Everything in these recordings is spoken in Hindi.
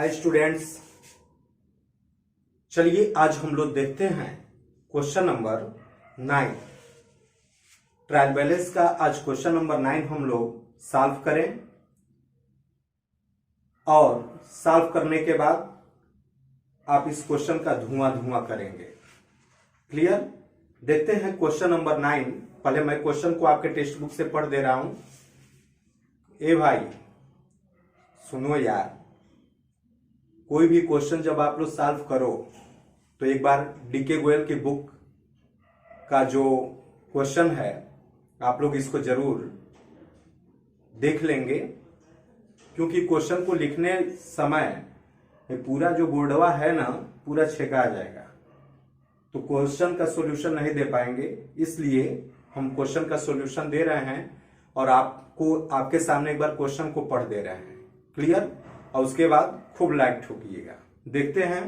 हाय स्टूडेंट्स, चलिए आज हम लोग देखते हैं क्वेश्चन नंबर 9। ट्रायल बैलेंस का आज क्वेश्चन नंबर 9 हम लोग सॉल्व करें और सॉल्व करने के बाद आप इस क्वेश्चन का धुआं करेंगे। क्लियर? देखते हैं क्वेश्चन नंबर 9। पहले मैं क्वेश्चन को आपके टेक्स्ट बुक से पढ़ दे रहा हूं। ए भाई सुनो यार, कोई भी क्वेश्चन जब आप लोग सॉल्व करो तो एक बार डीके गोयल की बुक का जो क्वेश्चन है आप लोग इसको जरूर देख लेंगे, क्योंकि क्वेश्चन को लिखने समय पूरा जो बोर्डवा है ना पूरा छेका जाएगा, तो क्वेश्चन का सॉल्यूशन नहीं दे पाएंगे। इसलिए हम क्वेश्चन का सॉल्यूशन दे रहे हैं और आपको आपके सामने एक बार क्वेश्चन को पढ़ दे रहे हैं। क्लियर? और उसके बाद खूब लाइक ठोकिएगा। देखते हैं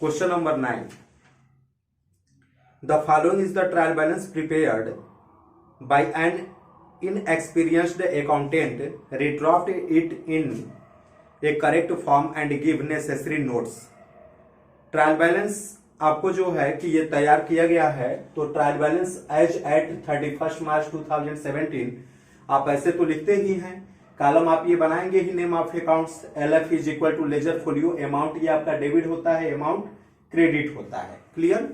question number 9। The following is the trial balance prepared by an inexperienced accountant. Redraft it in a correct form and give necessary notes. Trial balance आपको जो है कि ये तैयार किया गया है, तो ट्रायल बैलेंस एज एट 31 मार्च 2017 आप ऐसे तो लिखते ही हैं। कॉलम आप ये बनाएंगे ही, name of accounts, LF is equal to ledger folio, amount ये आपका डेबिट होता है, अमाउंट क्रेडिट होता है। क्लियर?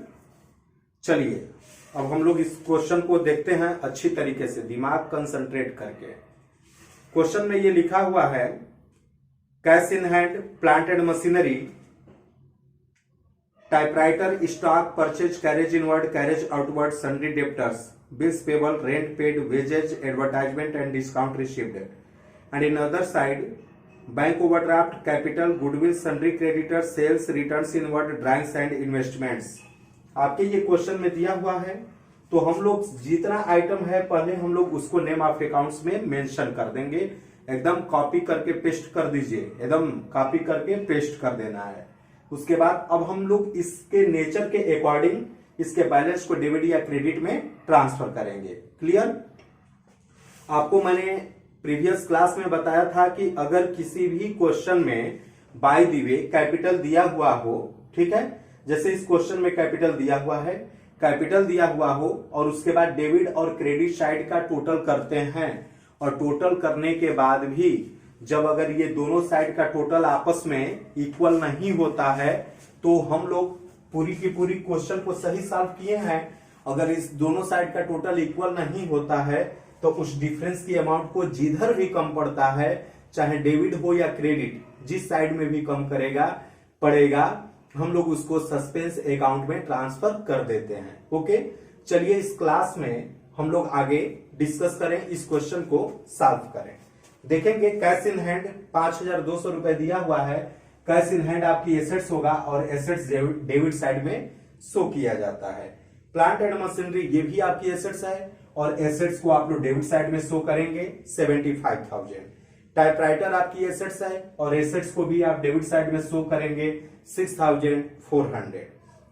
चलिए अब हम लोग इस क्वेश्चन को देखते हैं अच्छी तरीके से, दिमाग कंसंट्रेट करके। क्वेश्चन में ये लिखा हुआ है cash in hand, plant and machinery, typewriter, stock, purchase, carriage inward, carriage outward, sundry debtors, bills payable, rent paid, wages, advertisement and discount received, and in other side bank overdraft, capital, goodwill, sundry creditors, sales, returns inward, drawings and investments। आपके ये क्वेश्चन में दिया हुआ है, तो हम लोग जितना आइटम है पहले हम लोग उसको नेम ऑफ अकाउंट्स में मेंशन कर देंगे। एकदम कॉपी करके पेस्ट कर दीजिए, एकदम कॉपी करके पेस्ट कर देना है। उसके बाद अब हम लोग इसके नेचर के अकॉर्डिंग इसके बैलेंस को डेबिट या क्रेडिट में ट्रांसफर करेंगे। क्लियर? आपको मैंने प्रीवियस क्लास में बताया था कि अगर किसी भी क्वेश्चन में बाय द वे कैपिटल दिया हुआ हो, ठीक है, जैसे इस क्वेश्चन में कैपिटल दिया हुआ है, कैपिटल दिया हुआ हो और उसके बाद डेबिट और क्रेडिट साइड का टोटल करते हैं, और टोटल करने के बाद भी जब अगर ये दोनों साइड का टोटल आपस में इक्वल नहीं होता है तो हम लोग पूरी की पूरी क्वेश्चन को सही सॉल्व किए हैं। अगर इस दोनों साइड का टोटल इक्वल नहीं होता है तो उस डिफरेंस की अमाउंट को जिधर भी कम पड़ता है, चाहे डेबिट हो या क्रेडिट, जिस साइड में भी कम पड़ेगा हम लोग उसको सस्पेंस अकाउंट में ट्रांसफर कर देते हैं। ओके, चलिए इस क्लास में हम लोग आगे डिस्कस करें, इस क्वेश्चन को सॉल्व करें। देखेंगे कैश इन हैंड 5200 रुपए दिया हुआ है। कैश इन हैंड आपकी एसेट्स होगा और एसेट्स डेबिट साइड में शो किया जाता है। प्लांट एंड मशीनरी ये भी आपकी एसेट्स है और एसेट्स को आप लोग डेबिट साइड में शो करेंगे 75,000। टाइपराइटर आपकी एसेट्स है और एसेट्स को भी आप डेबिट साइड में शो करेंगे 6,400।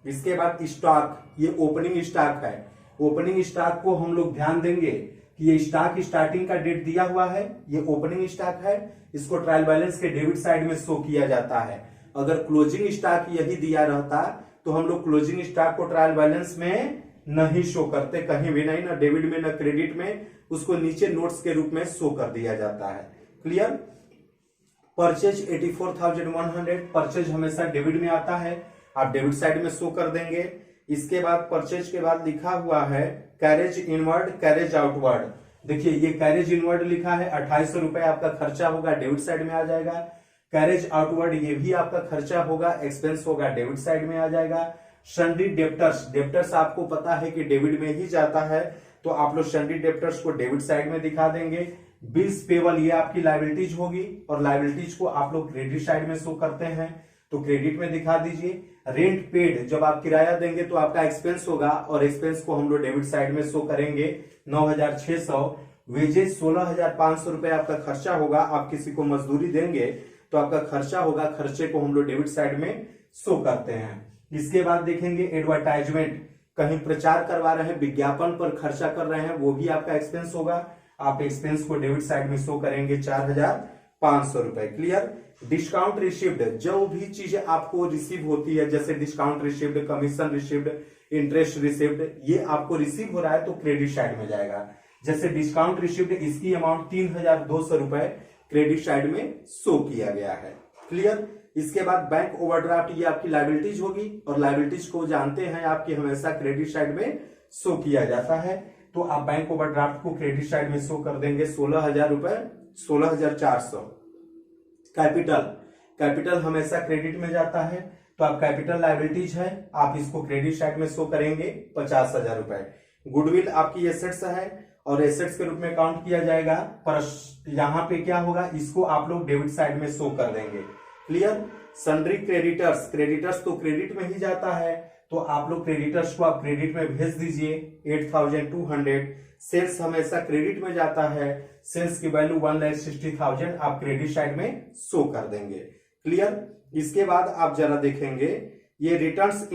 इसके बाद स्टॉक, ये ओपनिंग स्टॉक है। ओपनिंग स्टॉक को हम लोग ध्यान देंगे कि ये स्टॉक स्टार्टिंग का डेट दिया हुआ है, ये ओपनिंग स्टॉक है, इसको ट्रायल बैलेंस के डेबिट साइड में शो किया जाता है। अगर क्लोजिंग स्टॉक यही दिया रहता तो हम लोग क्लोजिंग स्टॉक को ट्रायल बैलेंस में नहीं शो करते, कहीं भी नहीं, ना डेबिट में ना क्रेडिट में, उसको नीचे नोट्स के रूप में शो कर दिया जाता है। क्लियर? परचेज 84,100, परचेज हमेशा डेबिट में आता है, आप डेबिट साइड में शो कर देंगे। इसके बाद परचेज के बाद लिखा हुआ है कैरेज इनवर्ड, कैरेज आउटवर्ड। देखिए ये कैरेज इनवर्ड लिखा है, 2800 रुपए आपका खर्चा होगा, डेबिट साइड में आ जाएगा। कैरेज आउटवर्ड ये भी आपका खर्चा होगा, एक्सपेंस होगा, डेबिट साइड में आ जाएगा। सन्ड्री डेप्टर्स, डेप्टर्स आपको पता है कि डेबिट में ही जाता है, तो आप लोग सन्ड्री डेप्टर्स को डेबिट साइड में दिखा देंगे। बिल्स पेबल ये आपकी लायबिलिटीज होगी और लायबिलिटीज को आप लोग क्रेडिट साइड में शो करते हैं, तो क्रेडिट में दिखा दीजिए। रेंट पेड, जब आप किराया देंगे तो आपका एक्सपेंस होगा और एक्सपेंस को हम लोग डेबिट साइड में शो करेंगे 9,600। वेजेज 16,500 रुपए आपका खर्चा होगा, आप किसी को मजदूरी देंगे तो आपका खर्चा होगा, खर्चे को हम लोग डेबिट साइड में शो करते हैं। इसके बाद देखेंगे एडवर्टाइजमेंट, कहीं प्रचार करवा रहे हैं, विज्ञापन पर खर्चा कर रहे हैं, वो भी आपका एक्सपेंस होगा, आप एक्सपेंस को डेबिट साइड में शो करेंगे 4,500 रुपए। क्लियर? डिस्काउंट रिसीव्ड, जो भी चीजें आपको रिसीव होती है जैसे discount received, commission received, interest received, ये आपको रिसीव हो रहा है तो क्रेडिट साइड में जाएगा। जैसे डिस्काउंट रिसीव्ड, इसकी अमाउंट 3,200 रुपए क्रेडिट साइड में शो किया गया है। क्लियर। इसके बाद बैंक ओवरड्राफ्ट, ये आपकी लायबिलिटीज होगी और लायबिलिटीज को जानते हैं आपकी हमेशा क्रेडिट साइड में शो किया जाता है, तो आप बैंक ओवरड्राफ्ट को क्रेडिट साइड में शो कर देंगे 16,000 रुपए, 16,400। कैपिटल हमेशा क्रेडिट में जाता है, तो आप कैपिटल लायबिलिटीज है, आप इसको क्रेडिट साइड में शो करेंगे 50,000 रुपए। गुडविल आपकी एसेट्स है और एसेट्स के रूप में काउंट किया जाएगा, पर यहां पे क्या होगा, इसको आप लोग डेबिट साइड में शो कर देंगे। क्लियर। सन्ड्री क्रेडिटर्स तो क्रेडिट में ही जाता है, तो आप लोग क्रेडिटर्स को आप क्रेडिट में भेज दीजिए 8,200। सेल्स हमेशा क्रेडिट में जाता है, सेल्स की वैल्यू 1,60,000 आप क्रेडिट साइड में शो कर देंगे। क्लियर। इसके बाद आप जरा देखेंगे ये रिटर्न्स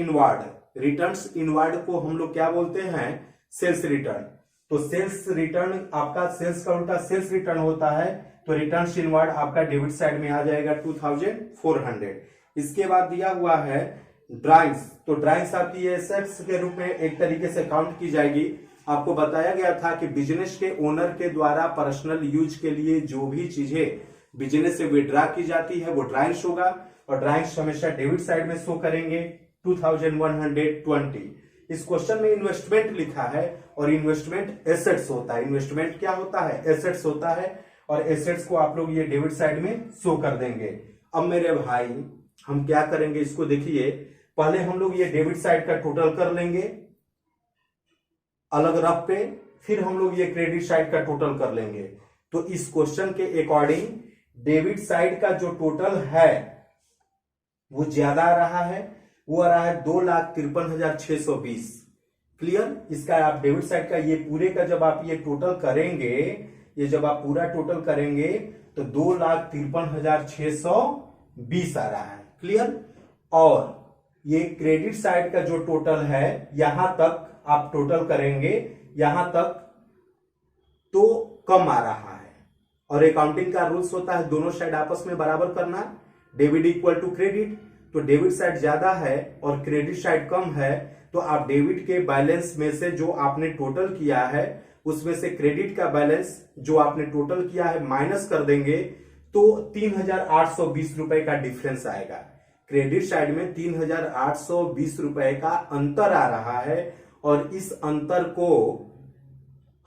इनवर्ड को हम लोग क्या बोलते हैं, सेल्स रिटर्न। तो सेल्स रिटर्न आपका सेल्स का उल्टा सेल्स रिटर्न होता है, तो रिटर्न्स इनवर्ड आपका डेबिट साइड में आ जाएगा 2,400। इसके बाद दिया हुआ है ड्राइंग्स, तो ड्राइंग्स आपकी एसेट्स के रूप में एक तरीके से काउंट की जाएगी। आपको बताया गया था कि बिजनेस के ओनर के द्वारा पर्सनल यूज के लिए जो भी चीजें बिजनेस से विड्रा की जाती है वो ड्राइंग्स होगा, और ड्राइंग्स हमेशा डेबिट साइड में शो करेंगे 2,120। इस क्वेश्चन में इन्वेस्टमेंट लिखा है और इन्वेस्टमेंट एसेट्स होता है। इन्वेस्टमेंट क्या होता है, एसेट्स होता है, और एसेट्स को आप लोग ये डेबिट साइड में शो कर देंगे। अब मेरे भाई हम क्या करेंगे, इसको देखिए, पहले हम लोग ये डेबिट साइड का टोटल कर लेंगे अलग रफ पे, फिर हम लोग ये क्रेडिट साइड का टोटल कर लेंगे। तो इस क्वेश्चन के अकॉर्डिंग डेबिट साइड का जो टोटल है वो ज्यादा आ रहा है, वो आ रहा है 2,53,620। क्लियर। इसका आप डेबिट साइड का ये पूरे का जब आप ये टोटल करेंगे, ये जब आप पूरा टोटल करेंगे तो 2,53,620 आ रहा है। क्लियर। और ये क्रेडिट साइड का जो टोटल है यहां तक आप टोटल करेंगे, यहां तक तो कम आ रहा है, और अकाउंटिंग का रूल्स होता है दोनों साइड आपस में बराबर करना, डेबिट इक्वल टू क्रेडिट। तो डेबिट साइड ज्यादा है और क्रेडिट साइड कम है, तो आप डेबिट के बैलेंस में से जो आपने टोटल किया है उसमें से क्रेडिट का बैलेंस जो आपने टोटल किया है माइनस कर देंगे, तो 3,820 रुपए का डिफरेंस आएगा। क्रेडिट साइड में 3,820 रुपए का अंतर आ रहा है, और इस अंतर को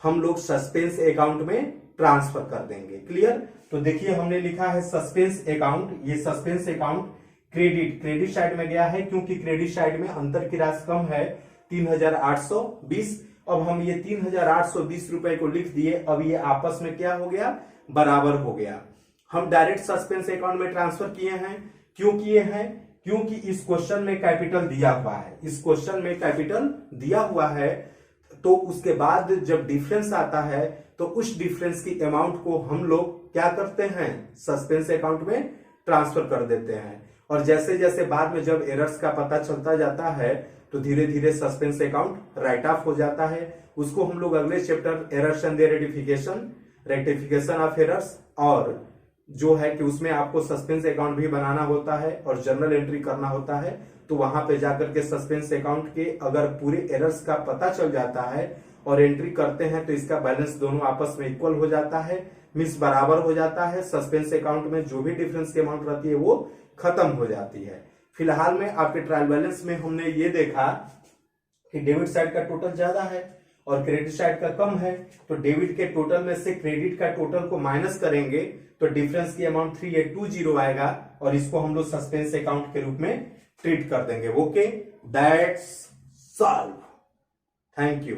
हम लोग सस्पेंस अकाउंट में ट्रांसफर कर देंगे। क्लियर। तो देखिए हमने लिखा है सस्पेंस अकाउंट, ये सस्पेंस अकाउंट क्रेडिट साइड में गया है, क्योंकि क्रेडिट साइड में अंतर की राशि कम है 3,820। अब हम ये 3,820 रुपए को लिख दिए, अब ये आपस में क्या हो गया, बराबर हो गया। हम डायरेक्ट सस्पेंस अकाउंट में ट्रांसफर किए हैं, क्यों किए हैं, क्योंकि इस क्वेश्चन में कैपिटल दिया हुआ है, इस क्वेश्चन में कैपिटल दिया हुआ है, तो उसके बाद जब डिफरेंस आता है तो उस डिफरेंस की अमाउंट को हम लोग क्या करते हैं, सस्पेंस अकाउंट में ट्रांसफर कर देते हैं। और जैसे जैसे बाद में जब एरर्स का पता चलता जाता है तो धीरे धीरे सस्पेंस अकाउंट राइट ऑफ हो जाता है। उसको हम लोग अगले chapter errors and their rectification of errors, और जो है कि उसमें आपको सस्पेंस अकाउंट भी बनाना होता है और जर्नल एंट्री करना होता है, तो वहां पे जाकर के सस्पेंस अकाउंट के अगर पूरे एरर्स का पता चल जाता है और एंट्री करते हैं तो इसका बैलेंस दोनों आपस में इक्वल हो जाता है, मींस बराबर हो जाता है। सस्पेंस अकाउंट में जो भी डिफरेंस की अमाउंट रहती है वो खत्म हो जाती है। फिलहाल में आपके ट्रायल बैलेंस में हमने ये देखा कि डेबिट साइड का टोटल ज्यादा है और क्रेडिट साइड का कम है, तो डेबिट के टोटल में से क्रेडिट का टोटल को माइनस करेंगे तो डिफरेंस की अमाउंट 3,820 आएगा, और इसको हम लोग सस्पेंस अकाउंट के रूप में ट्रीट कर देंगे। Okay, that's solve. Thank you.